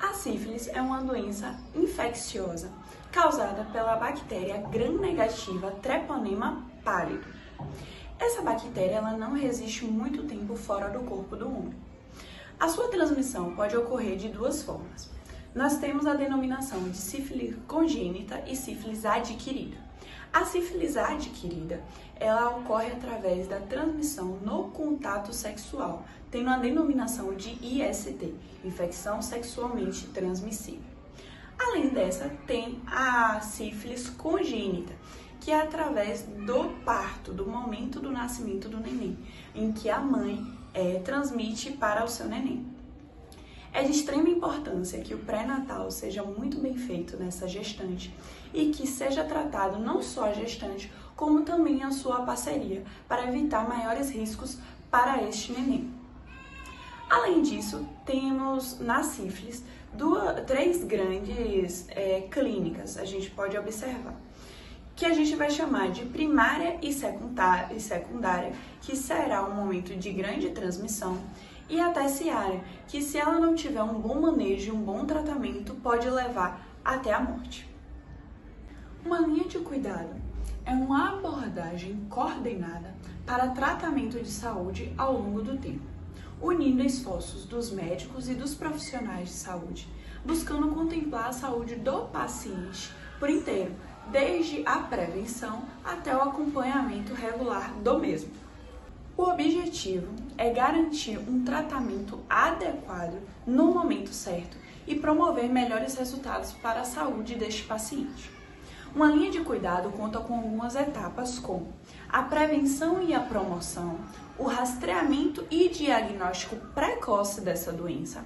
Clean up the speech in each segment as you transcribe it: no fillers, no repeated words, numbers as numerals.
A sífilis é uma doença infecciosa causada pela bactéria gram-negativa Treponema pálido. Essa bactéria ela não resiste muito tempo fora do corpo do homem. A sua transmissão pode ocorrer de duas formas. Nós temos a denominação de sífilis congênita e sífilis adquirida. A sífilis adquirida, ela ocorre através da transmissão no contato sexual, tendo a denominação de IST, infecção sexualmente transmissível. Além dessa, tem a sífilis congênita, que é através do parto, do momento do nascimento do neném, em que a mãe transmite para o seu neném. É de extrema importância que o pré-natal seja muito bem feito nessa gestante e que seja tratado não só a gestante, como também a sua parceria, para evitar maiores riscos para este neném. Além disso, temos na sífilis três grandes clínicas, a gente pode observar, que a gente vai chamar de primária e secundária, que será um momento de grande transmissão, e a terciária, que se ela não tiver um bom manejo e um bom tratamento, pode levar até a morte. Uma linha de cuidado é uma abordagem coordenada para tratamento de saúde ao longo do tempo, unindo esforços dos médicos e dos profissionais de saúde, buscando contemplar a saúde do paciente por inteiro, desde a prevenção até o acompanhamento regular do mesmo. O objetivo é garantir um tratamento adequado no momento certo e promover melhores resultados para a saúde deste paciente. Uma linha de cuidado conta com algumas etapas como a prevenção e a promoção, o rastreamento e diagnóstico precoce dessa doença,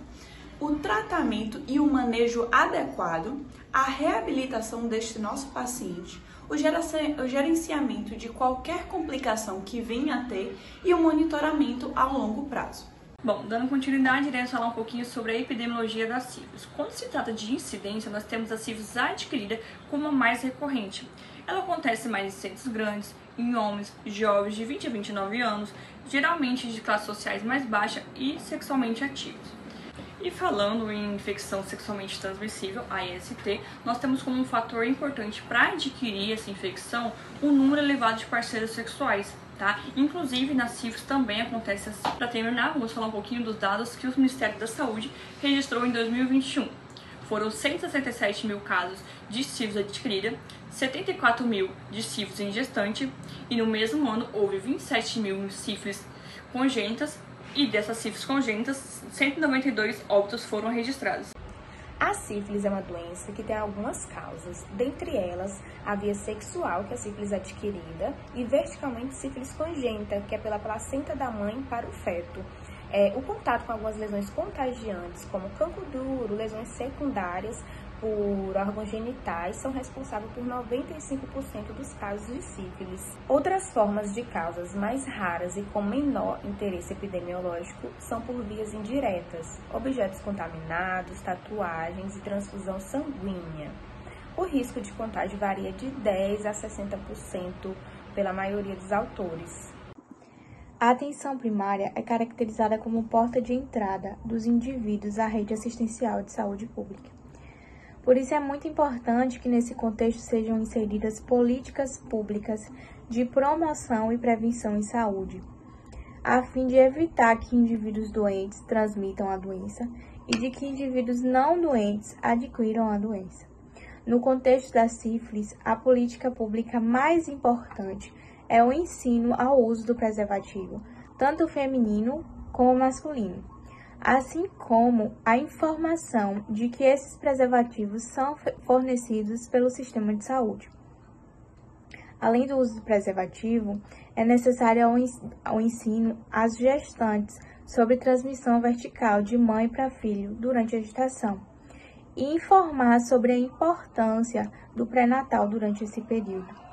o tratamento e o manejo adequado, a reabilitação deste nosso paciente, o gerenciamento de qualquer complicação que venha a ter e o monitoramento a longo prazo. Bom, dando continuidade, iremos falar um pouquinho sobre a epidemiologia da sífilis. Quando se trata de incidência, nós temos a sífilis adquirida como a mais recorrente. Ela acontece mais em centros grandes, em homens jovens de 20 a 29 anos, geralmente de classes sociais mais baixas e sexualmente ativos. E falando em infecção sexualmente transmissível, a IST, nós temos como um fator importante para adquirir essa infecção um número elevado de parceiros sexuais, tá? Inclusive, na sífilis também acontece assim. Para terminar, vamos falar um pouquinho dos dados que o Ministério da Saúde registrou em 2021. Foram 167 mil casos de sífilis adquirida, 74 mil de sífilis em gestante e no mesmo ano houve 27 mil sífilis congênitas e dessas sífilis congênitas, 192 óbitos foram registrados. A sífilis é uma doença que tem algumas causas, dentre elas a via sexual, que é a sífilis adquirida, e verticalmente sífilis congênita, que é pela placenta da mãe para o feto. O contato com algumas lesões contagiantes, como cancro duro, lesões secundárias por órgãos genitais, são responsáveis por 95% dos casos de sífilis. Outras formas de causas mais raras e com menor interesse epidemiológico são por vias indiretas, objetos contaminados, tatuagens e transfusão sanguínea. O risco de contágio varia de 10% a 60% pela maioria dos autores. A atenção primária é caracterizada como porta de entrada dos indivíduos à rede assistencial de saúde pública. Por isso é muito importante que nesse contexto sejam inseridas políticas públicas de promoção e prevenção em saúde, a fim de evitar que indivíduos doentes transmitam a doença e de que indivíduos não doentes adquiram a doença. No contexto da sífilis, a política pública mais importante é o ensino ao uso do preservativo, tanto feminino como masculino, assim como a informação de que esses preservativos são fornecidos pelo sistema de saúde. Além do uso do preservativo, é necessário o ensino às gestantes sobre transmissão vertical de mãe para filho durante a gestação e informar sobre a importância do pré-natal durante esse período.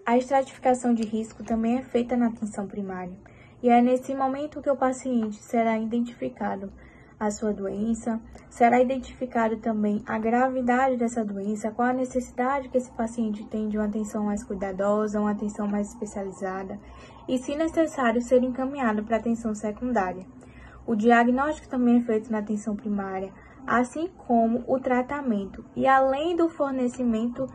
A estratificação de risco também é feita na atenção primária, e é nesse momento que o paciente será identificado a sua doença, será identificado também a gravidade dessa doença, qual a necessidade que esse paciente tem de uma atenção mais cuidadosa, uma atenção mais especializada, e, se necessário, ser encaminhado para a atenção secundária. O diagnóstico também é feito na atenção primária, assim como o tratamento e além do fornecimento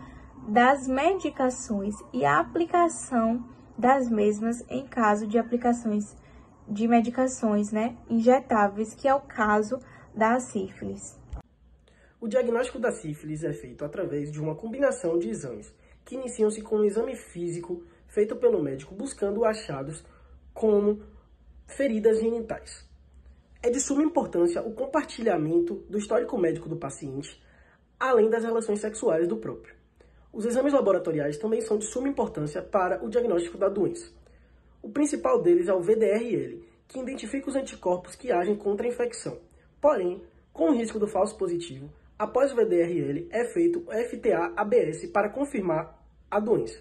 das medicações e a aplicação das mesmas em caso de aplicações de medicações, injetáveis, que é o caso da sífilis. O diagnóstico da sífilis é feito através de uma combinação de exames, que iniciam-se com um exame físico feito pelo médico buscando achados como feridas genitais. É de suma importância o compartilhamento do histórico médico do paciente, além das relações sexuais do próprio. Os exames laboratoriais também são de suma importância para o diagnóstico da doença. O principal deles é o VDRL, que identifica os anticorpos que agem contra a infecção. Porém, com o risco do falso positivo, após o VDRL é feito o FTA-ABS para confirmar a doença.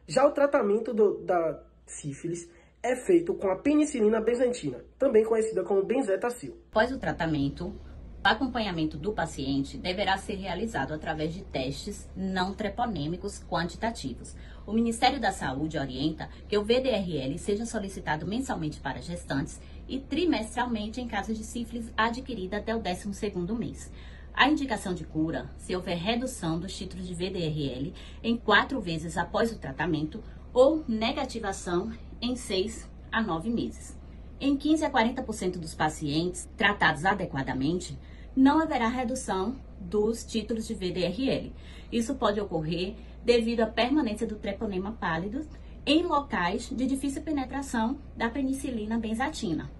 Já o tratamento da sífilis é feito com a penicilina benzatina, também conhecida como benzetacil. Após o tratamento, o acompanhamento do paciente deverá ser realizado através de testes não treponêmicos quantitativos. O Ministério da Saúde orienta que o VDRL seja solicitado mensalmente para gestantes e trimestralmente em casos de sífilis adquirida até o 12º mês. A indicação de cura, se houver redução dos títulos de VDRL em 4 vezes após o tratamento ou negativação em 6 a 9 meses. Em 15 a 40% dos pacientes tratados adequadamente, não haverá redução dos títulos de VDRL. Isso pode ocorrer devido à permanência do treponema pálido em locais de difícil penetração da penicilina benzatina.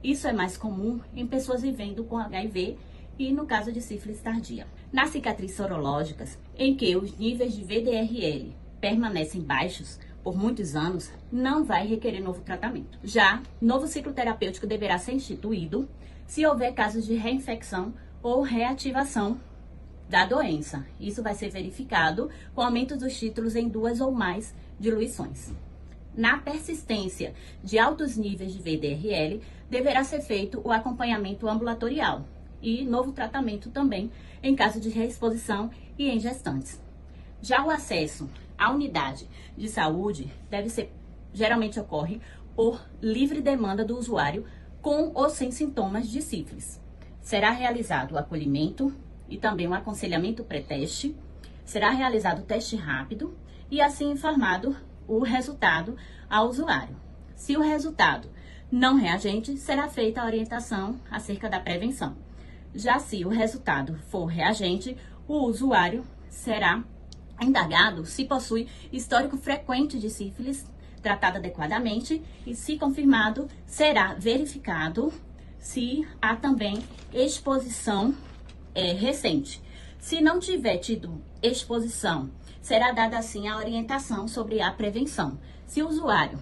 Isso é mais comum em pessoas vivendo com HIV e no caso de sífilis tardia. Nas cicatrizes sorológicas, em que os níveis de VDRL permanecem baixos por muitos anos, não vai requerer novo tratamento. Já, novo ciclo terapêutico deverá ser instituído se houver casos de reinfecção ou reativação da doença. Isso vai ser verificado com aumento dos títulos em 2 ou mais diluições. Na persistência de altos níveis de VDRL, deverá ser feito o acompanhamento ambulatorial e novo tratamento também em caso de reexposição e em gestantes. Já o acesso à unidade de saúde geralmente ocorre por livre demanda do usuário com ou sem sintomas de sífilis. Será realizado o acolhimento e também o aconselhamento pré-teste, será realizado o teste rápido e assim informado o resultado ao usuário. Se o resultado não reagente, será feita a orientação acerca da prevenção. Já se o resultado for reagente, o usuário será indagado se possui histórico frequente de sífilis tratada adequadamente e, se confirmado, será verificado se há também exposição recente. Se não tiver tido exposição, será dada assim a orientação sobre a prevenção. Se o usuário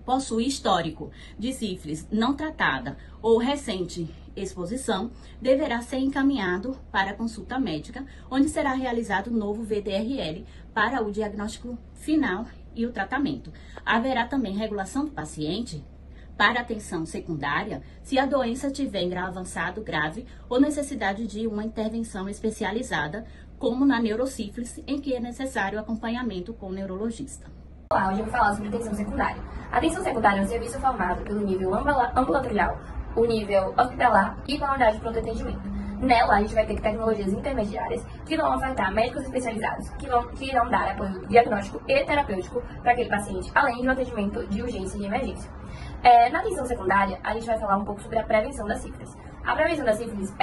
possui histórico de sífilis não tratada ou recente exposição, deverá ser encaminhado para a consulta médica, onde será realizado o novo VDRL para o diagnóstico final e o tratamento. Haverá também regulação do paciente para atenção secundária se a doença tiver em grau avançado, grave ou necessidade de uma intervenção especializada, como na neurosífilis, em que é necessário acompanhamento com o neurologista. Olá, hoje eu vou falar sobre atenção secundária. A atenção secundária é um serviço formado pelo nível ambulatorial, o nível hospitalar e com a unidade de pronto atendimento. Nela, a gente vai ter tecnologias intermediárias que vão ofertar médicos especializados que irão dar apoio diagnóstico e terapêutico para aquele paciente, além de um atendimento de urgência e de emergência. Na atenção secundária, a gente vai falar um pouco sobre a prevenção da sífilis. A prevenção da sífilis,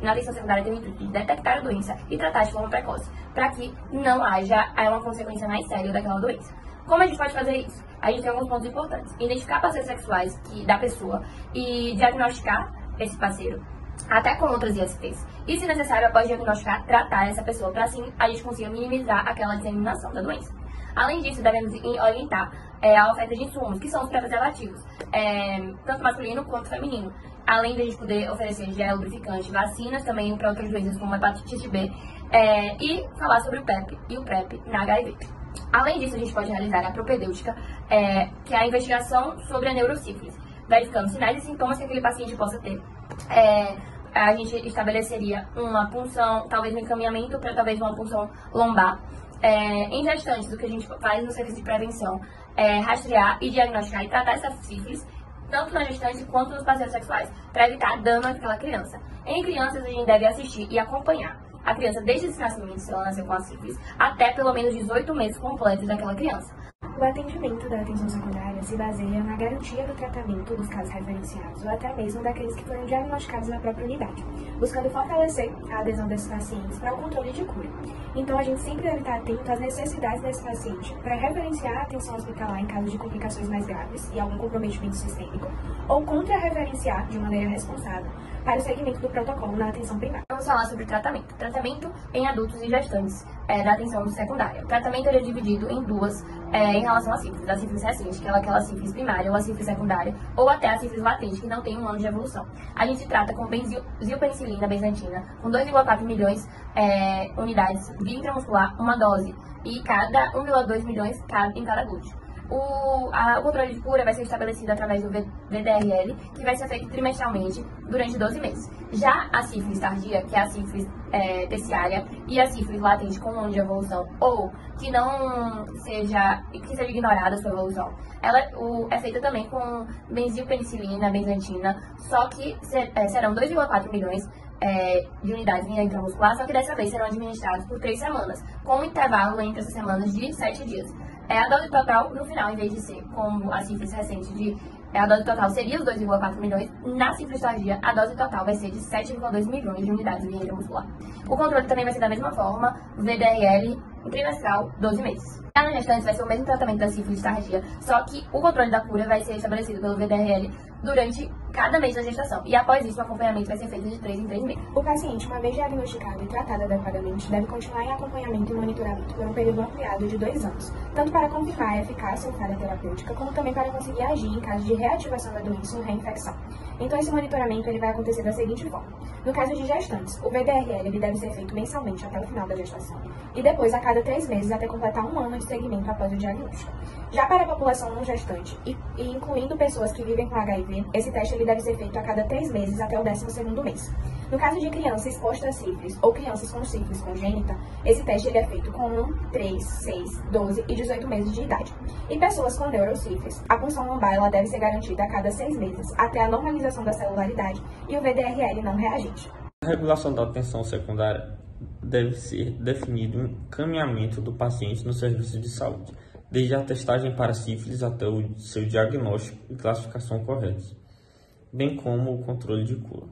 na atenção secundária, tem o intuito de detectar a doença e tratar de forma precoce, para que não haja uma consequência mais séria daquela doença. Como a gente pode fazer isso? A gente tem alguns pontos importantes. Identificar parceiros sexuais da pessoa e diagnosticar esse parceiro, até com outras ISTs. E, se necessário, após diagnosticar, tratar essa pessoa, para assim a gente consiga minimizar aquela disseminação da doença. Além disso, devemos orientar a oferta de insumos, que são os pré-preservativos, tanto masculino quanto feminino. Além de a gente poder oferecer gel, lubrificante, vacinas também para outras doenças como hepatite B, e falar sobre o PEP e o PrEP na HIV. Além disso, a gente pode realizar a propedêutica, que é a investigação sobre a neurosífilis, verificando sinais e sintomas que aquele paciente possa ter. A gente estabeleceria uma punção, talvez um encaminhamento para talvez uma punção lombar. Em gestantes, o que a gente faz no serviço de prevenção é rastrear e diagnosticar e tratar essa sífilis tanto na gestante quanto nos parceiros sexuais, para evitar dano àquela criança. Em crianças, a gente deve assistir e acompanhar a criança desde esse nascimento, se ela nasceu com a sífilis, até pelo menos 18 meses completos daquela criança. O atendimento da atenção secundária se baseia na garantia do tratamento dos casos referenciados ou até mesmo daqueles que foram diagnosticados na própria unidade, buscando fortalecer a adesão desses pacientes para o controle de cura. Então, a gente sempre deve estar atento às necessidades desse paciente para referenciar a atenção hospitalar em caso de complicações mais graves e algum comprometimento sistêmico, ou contra-referenciar de maneira responsável para o segmento do protocolo na atenção primária. Vamos falar sobre tratamento. Tratamento em adultos e gestantes da atenção secundária. O tratamento é dividido em duas em relação à sífilis. A sífilis recente, que é aquela sífilis primária, ou a sífilis secundária, ou até a sífilis latente, que não tem um ano de evolução. A gente trata com zilpenicilina, benzatina, com 2,4 milhões unidades via intramuscular, uma dose, e cada 1,2 milhões em cada glúteo. O controle de cura vai ser estabelecido através do VDRL, que vai ser feito trimestralmente durante 12 meses. Já a sífilis tardia, que é a sífilis terciária, e a sífilis latente com um ano de evolução, ou que seja ignorada a sua evolução, ela é feita também com benzilpenicilina, benzatina, só que serão 2,4 milhões de unidades via intramuscular, só que dessa vez serão administrados por 3 semanas, com um intervalo entre essas semanas de 7 dias. A dose total, no final, em vez de ser como a sífilis recente, a dose total seria os 2,4 milhões, na sífilis tardia, a dose total vai ser de 7,2 milhões de unidades via intramuscular. O controle também vai ser da mesma forma, VDRL, trimestral, 12 meses. Já na gestante vai ser o mesmo tratamento da sífilis tardia, só que o controle da cura vai ser estabelecido pelo VDRL durante cada mês da gestação. E após isso, o acompanhamento vai ser feito de 3 em 3 meses. O paciente, uma vez diagnosticado e tratado adequadamente, deve continuar em acompanhamento e monitoramento por um período ampliado de 2 anos, tanto para confirmar a eficácia ou falha terapêutica, como também para conseguir agir em caso de reativação da doença ou reinfecção. Então, esse monitoramento vai acontecer da seguinte forma. No caso de gestantes, o VDRL deve ser feito mensalmente até o final da gestação, e depois a cada 3 meses até completar 1 ano de segmento após o diagnóstico. Já para a população não gestante, e incluindo pessoas que vivem com HIV, esse teste deve ser feito a cada 3 meses até o 12º mês. No caso de criança exposta a sífilis ou crianças com sífilis congênita, esse teste é feito com 1, 3, 6, 12 e 18 meses de idade. E pessoas com neurosífilis, a punção lombar deve ser garantida a cada 6 meses, até a normalização da celularidade e o VDRL não reagente. A regulação da atenção secundária deve ser definido um encaminhamento do paciente no serviço de saúde, desde a testagem para sífilis até o seu diagnóstico e classificação corretos, bem como o controle de cura.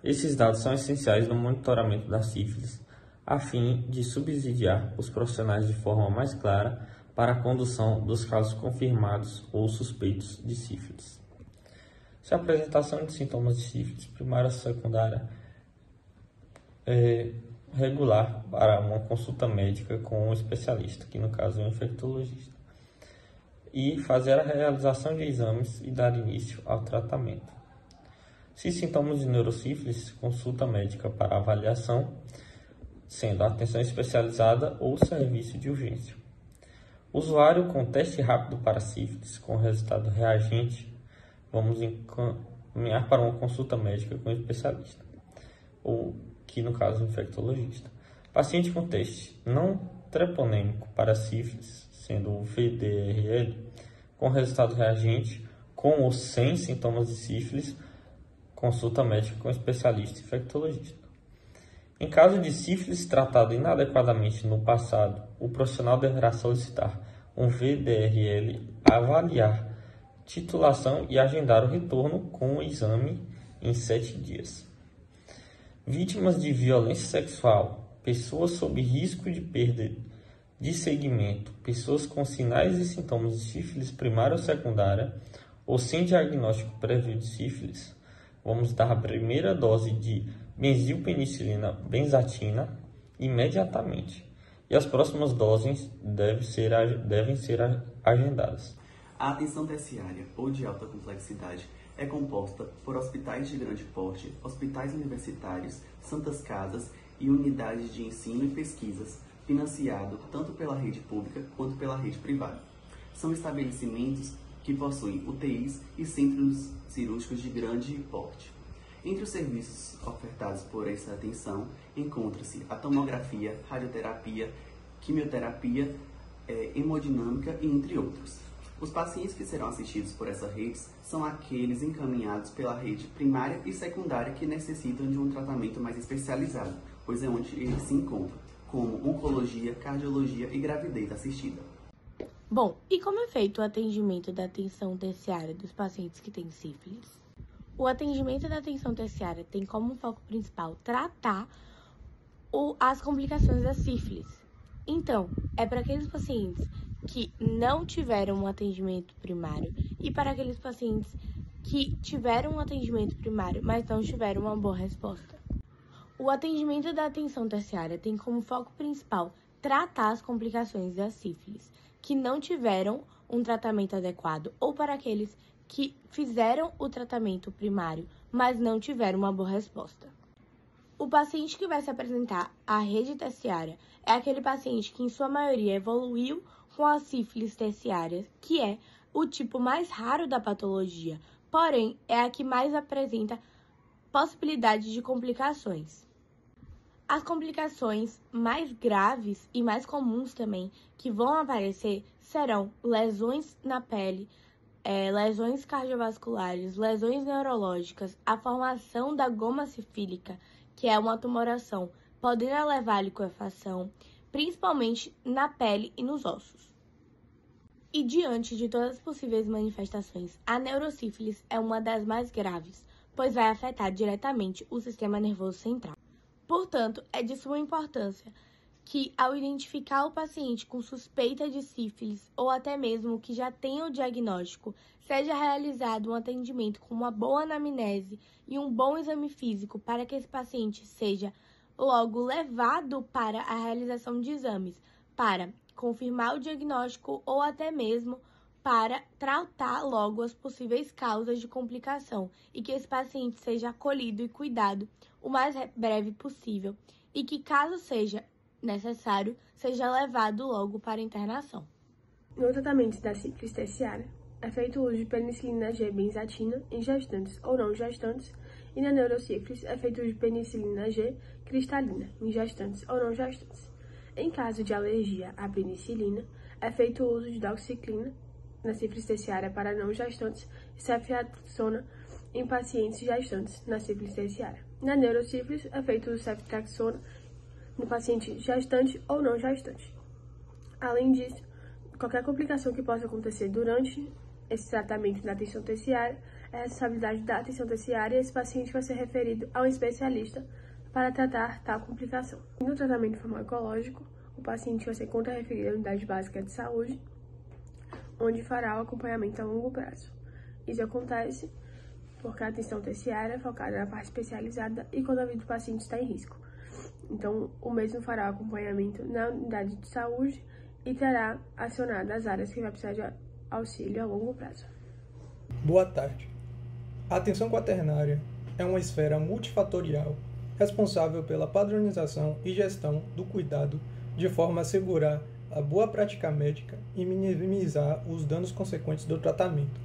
Esses dados são essenciais no monitoramento da sífilis, a fim de subsidiar os profissionais de forma mais clara para a condução dos casos confirmados ou suspeitos de sífilis. Se a apresentação de sintomas de sífilis primária ou secundária é regular para uma consulta médica com um especialista, que no caso é um infectologista, e fazer a realização de exames e dar início ao tratamento. Se sintomas de neurosífilis, consulta médica para avaliação, sendo a atenção especializada ou serviço de urgência. Usuário com teste rápido para sífilis com resultado reagente, vamos encaminhar para uma consulta médica com um especialista, ou que no caso é um infectologista. Paciente com teste não treponêmico para sífilis, sendo o VDRL, com resultado reagente, com ou sem sintomas de sífilis, consulta médica com especialista infectologista. Em caso de sífilis tratado inadequadamente no passado, o profissional deverá solicitar um VDRL, avaliar titulação e agendar o retorno com o exame em 7 dias. Vítimas de violência sexual, pessoas sob risco de perda de segmento, pessoas com sinais e sintomas de sífilis primária ou secundária, ou sem diagnóstico prévio de sífilis, vamos dar a primeira dose de benzilpenicilina benzatina imediatamente, e as próximas doses devem ser agendadas. A atenção terciária ou de alta complexidade é composta por hospitais de grande porte, hospitais universitários, santas casas e unidades de ensino e pesquisas, financiado tanto pela rede pública quanto pela rede privada. São estabelecimentos que possuem UTIs e centros cirúrgicos de grande porte. Entre os serviços ofertados por essa atenção, encontra-se a tomografia, radioterapia, quimioterapia, hemodinâmica e entre outros. Os pacientes que serão assistidos por essa rede são aqueles encaminhados pela rede primária e secundária que necessitam de um tratamento mais especializado, pois é onde eles se encontram, como oncologia, cardiologia e gravidez assistida. Bom, e como é feito o atendimento da atenção terciária dos pacientes que têm sífilis? O atendimento da atenção terciária tem como foco principal tratar as complicações da sífilis. Então, é para aqueles pacientes que não tiveram um atendimento primário e para aqueles pacientes que tiveram um atendimento primário, mas não tiveram uma boa resposta. O atendimento da atenção terciária tem como foco principal tratar as complicações da sífilis, que não tiveram um tratamento adequado, ou para aqueles que fizeram o tratamento primário, mas não tiveram uma boa resposta. O paciente que vai se apresentar à rede terciária é aquele paciente que, em sua maioria, evoluiu com a sífilis terciária, que é o tipo mais raro da patologia, porém, é a que mais apresenta possibilidade de complicações. As complicações mais graves e mais comuns também que vão aparecer serão lesões na pele, lesões cardiovasculares, lesões neurológicas, a formação da goma sifílica, que é uma tumoração, podendo levar à liquefação, principalmente na pele e nos ossos. E diante de todas as possíveis manifestações, a neurosífilis é uma das mais graves, pois vai afetar diretamente o sistema nervoso central. Portanto, é de suma importância que, ao identificar o paciente com suspeita de sífilis ou até mesmo que já tenha o diagnóstico, seja realizado um atendimento com uma boa anamnese e um bom exame físico para que esse paciente seja logo levado para a realização de exames, para confirmar o diagnóstico ou até mesmo para tratar logo as possíveis causas de complicação e que esse paciente seja acolhido e cuidado o mais breve possível e que, caso seja necessário, seja levado logo para a internação. No tratamento da sífilis terciária, é feito o uso de penicilina G benzatina em gestantes ou não gestantes, e na neurosífilis é feito o uso de penicilina G cristalina em gestantes ou não gestantes. Em caso de alergia à penicilina, é feito o uso de doxiciclina na sífilis terciária para não gestantes e ceftriaxona em pacientes gestantes na sífilis terciária. Na neurosífilis, é feito o uso de ceftriaxona no paciente gestante ou não gestante. Além disso, qualquer complicação que possa acontecer durante esse tratamento da atenção terciária é responsabilidade da atenção terciária e esse paciente vai ser referido a um especialista para tratar tal complicação. No tratamento farmacológico, o paciente vai ser contra-referido à unidade básica de saúde, onde fará o acompanhamento a longo prazo. Isso acontece porque a atenção terciária é focada na parte especializada e quando a vida do paciente está em risco. Então, o mesmo fará o acompanhamento na unidade de saúde e terá acionado as áreas que vai precisar de auxílio a longo prazo. Boa tarde. A atenção quaternária é uma esfera multifatorial responsável pela padronização e gestão do cuidado de forma a assegurar a boa prática médica e minimizar os danos consequentes do tratamento.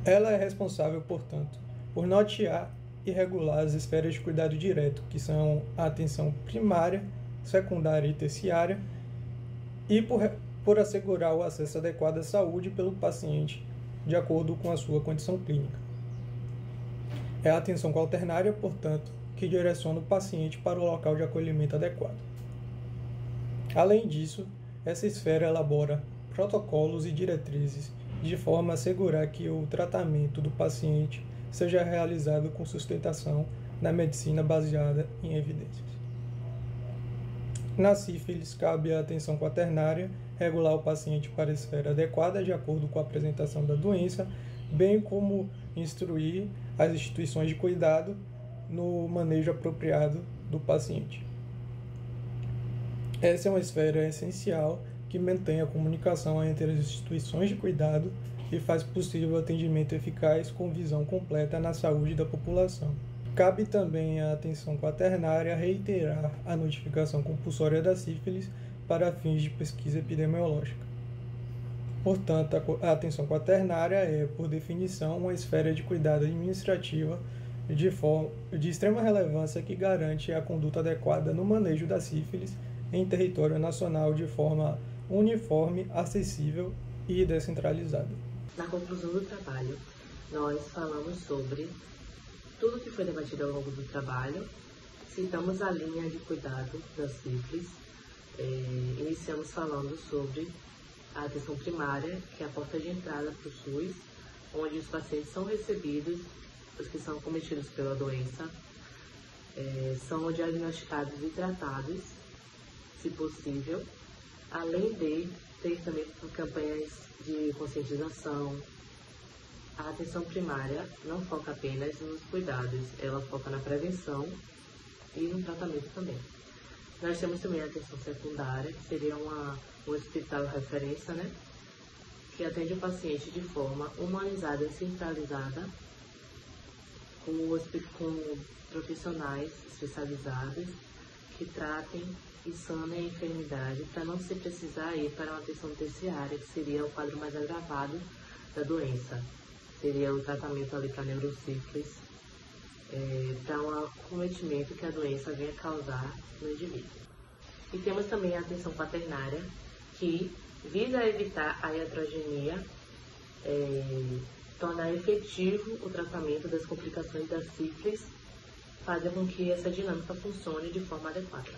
Ela é responsável, portanto, por nortear e regular as esferas de cuidado direto, que são a atenção primária, secundária e terciária, e por assegurar o acesso adequado à saúde pelo paciente, de acordo com a sua condição clínica. É a atenção quaternária, portanto, que direciona o paciente para o local de acolhimento adequado. Além disso, essa esfera elabora protocolos e diretrizes de forma a assegurar que o tratamento do paciente seja realizado com sustentação na medicina baseada em evidências. Na sífilis, cabe à atenção quaternária regular o paciente para a esfera adequada de acordo com a apresentação da doença, bem como instruir as instituições de cuidado no manejo apropriado do paciente. Essa é uma esfera essencial que mantém a comunicação entre as instituições de cuidado e faz possível o atendimento eficaz com visão completa na saúde da população. Cabe também à atenção quaternária reiterar a notificação compulsória da sífilis para fins de pesquisa epidemiológica. Portanto, a atenção quaternária é, por definição, uma esfera de cuidado administrativa de extrema relevância que garante a conduta adequada no manejo da sífilis em território nacional de forma uniforme, acessível e descentralizada. Na conclusão do trabalho, nós falamos sobre tudo que foi debatido ao longo do trabalho, citamos a linha de cuidado da sífilis, iniciamos falando sobre a atenção primária, que é a porta de entrada para o SUS, onde os pacientes são recebidos, os que são cometidos pela doença, são diagnosticados e tratados, se possível, além de ter também campanhas de conscientização. A atenção primária não foca apenas nos cuidados, ela foca na prevenção e no tratamento também. Nós temos também a atenção secundária, que seria um hospital referência, né? Que atende o paciente de forma humanizada e centralizada, com profissionais especializados que tratem e sanem a enfermidade para não se precisar ir para uma atenção terciária, que seria o quadro mais agravado da doença. Seria o tratamento ali para neurosífilis, para um acometimento que a doença venha causar no indivíduo. E temos também a atenção quaternária, que visa evitar a iatrogenia, tornar efetivo o tratamento das complicações da sífilis, fazer com que essa dinâmica funcione de forma adequada.